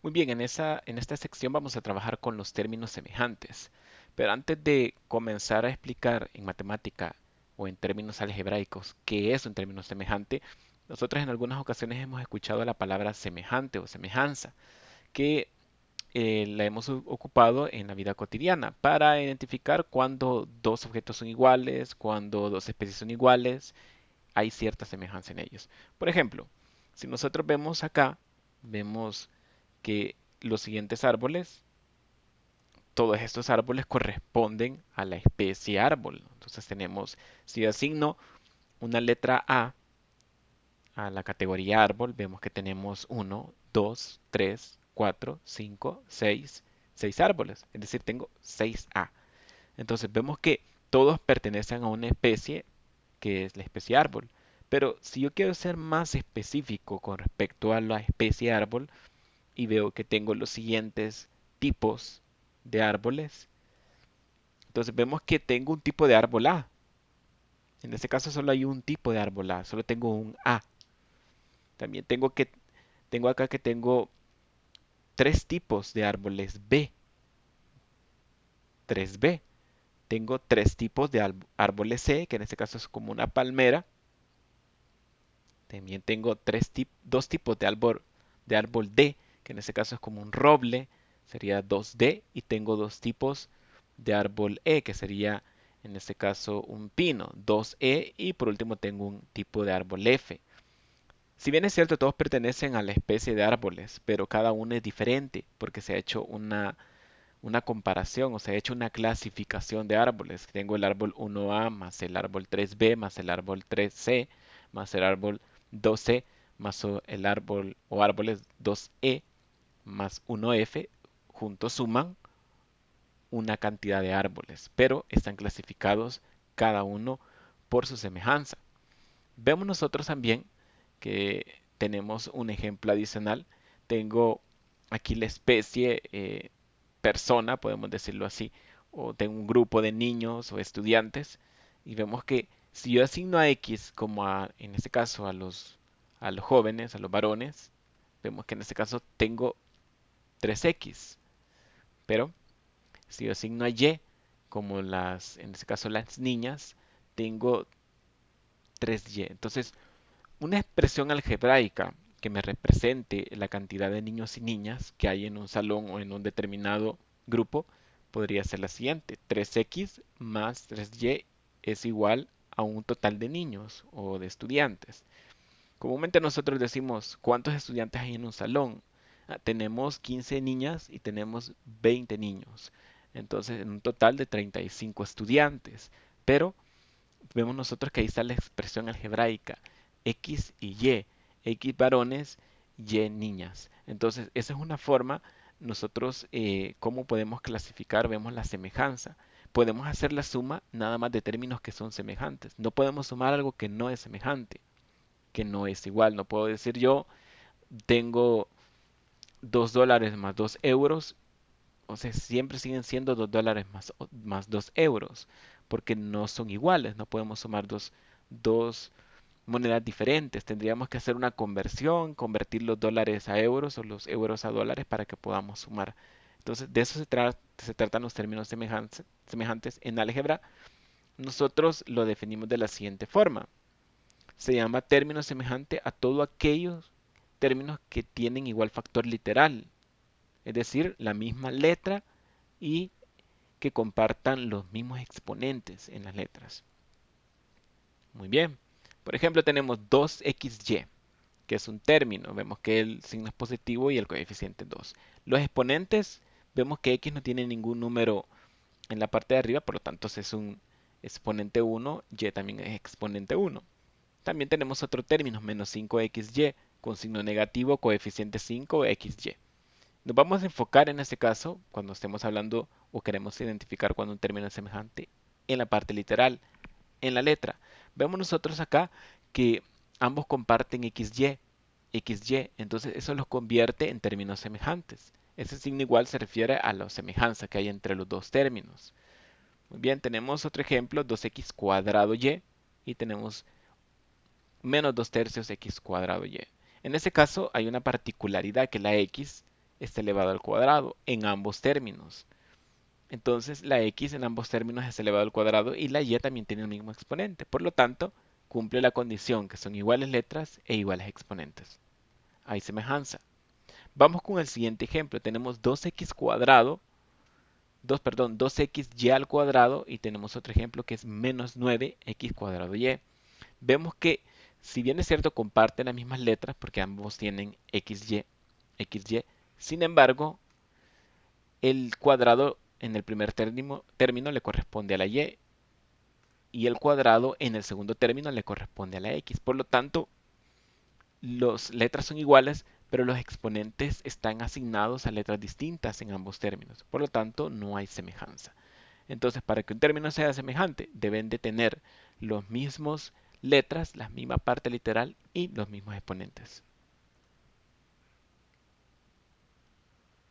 Muy bien, en esta sección vamos a trabajar con los términos semejantes. Pero antes de comenzar a explicar en matemática o en términos algebraicos qué es un término semejante, nosotros en algunas ocasiones hemos escuchado la palabra semejante o semejanza, que la hemos ocupado en la vida cotidiana para identificar cuando dos objetos son iguales, cuando dos especies son iguales, hay cierta semejanza en ellos. Por ejemplo, si nosotros vemos acá, vemos que los siguientes árboles, todos estos árboles corresponden a la especie árbol. Entonces tenemos, si yo asigno una letra a la categoría árbol, vemos que tenemos uno, 2, 3, 4, 5, 6, 6 árboles. Es decir, tengo 6A. Entonces vemos que todos pertenecen a una especie que es la especie árbol. Pero si yo quiero ser más específico con respecto a la especie árbol, y veo que tengo los siguientes tipos de árboles. Entonces vemos que tengo un tipo de árbol A. En este caso solo hay un tipo de árbol A, solo tengo un A. También tengo acá que tengo tres tipos de árboles B, 3B. Tengo tres tipos de árboles C, que en este caso es como una palmera. También tengo dos tipos de árbol D, que en este caso es como un roble, sería 2D. Y tengo dos tipos de árbol E, que sería en este caso un pino, 2E. Y por último tengo un tipo de árbol F. Si bien es cierto, todos pertenecen a la especie de árboles, pero cada uno es diferente porque se ha hecho una comparación o se ha hecho una clasificación de árboles. Tengo el árbol 1A más el árbol 3B más el árbol 3C más el árbol 2C más el árbol o árboles 2E más 1F. Juntos suman una cantidad de árboles, pero están clasificados cada uno por su semejanza. Vemos nosotros también que tenemos un ejemplo adicional. Tengo aquí la especie persona, podemos decirlo así, o tengo un grupo de niños o estudiantes y vemos que si yo asigno a X como en este caso a los jóvenes, a los varones, vemos que en este caso tengo 3X, pero si yo asigno a Y como en este caso las niñas, tengo 3Y. Entonces, una expresión algebraica que me represente la cantidad de niños y niñas que hay en un salón o en un determinado grupo podría ser la siguiente. 3x más 3y es igual a un total de niños o de estudiantes. Comúnmente nosotros decimos, ¿cuántos estudiantes hay en un salón? Tenemos 15 niñas y tenemos 20 niños. Entonces, en un total de 35 estudiantes. Pero vemos nosotros que ahí está la expresión algebraica X y Y, X varones, Y niñas. Entonces, esa es una forma, nosotros, cómo podemos clasificar, vemos la semejanza. Podemos hacer la suma nada más de términos que son semejantes. No podemos sumar algo que no es semejante, que no es igual. No puedo decir yo tengo $2 más 2 euros, o sea, siempre siguen siendo $2 más 2 euros, porque no son iguales, no podemos sumar dos monedas diferentes. Tendríamos que hacer una conversión, convertir los dólares a euros o los euros a dólares para que podamos sumar. Entonces, de eso se tratan los términos semejantes en álgebra. Nosotros lo definimos de la siguiente forma. Se llama término semejante a todos aquellos términos que tienen igual factor literal, es decir, la misma letra y que compartan los mismos exponentes en las letras. Muy bien. Por ejemplo, tenemos 2xy, que es un término. Vemos que el signo es positivo y el coeficiente es 2. Los exponentes, vemos que x no tiene ningún número en la parte de arriba, por lo tanto es un exponente 1, y también es exponente 1. También tenemos otro término, menos 5xy, con signo negativo, coeficiente 5, xy. Nos vamos a enfocar en este caso, cuando estemos hablando o queremos identificar cuando un término es semejante, en la parte literal, en la letra. Vemos nosotros acá que ambos comparten XY, entonces eso los convierte en términos semejantes. Ese signo igual se refiere a la semejanza que hay entre los dos términos. Muy bien, tenemos otro ejemplo, 2x cuadrado y, y tenemos menos 2 tercios x cuadrado y. En este caso hay una particularidad que la x es elevado al cuadrado en ambos términos. Entonces la x en ambos términos es elevado al cuadrado y la y también tiene el mismo exponente. Por lo tanto, cumple la condición que son iguales letras e iguales exponentes. Hay semejanza. Vamos con el siguiente ejemplo. Tenemos 2x cuadrado, 2xy al cuadrado y tenemos otro ejemplo que es menos 9x cuadrado y. Vemos que si bien es cierto comparten las mismas letras porque ambos tienen xy, sin embargo el cuadrado en el primer término le corresponde a la y el cuadrado en el segundo término le corresponde a la x. Por lo tanto, las letras son iguales, pero los exponentes están asignados a letras distintas en ambos términos. Por lo tanto, no hay semejanza. Entonces, para que un término sea semejante, deben de tener los mismos letras, la misma parte literal y los mismos exponentes.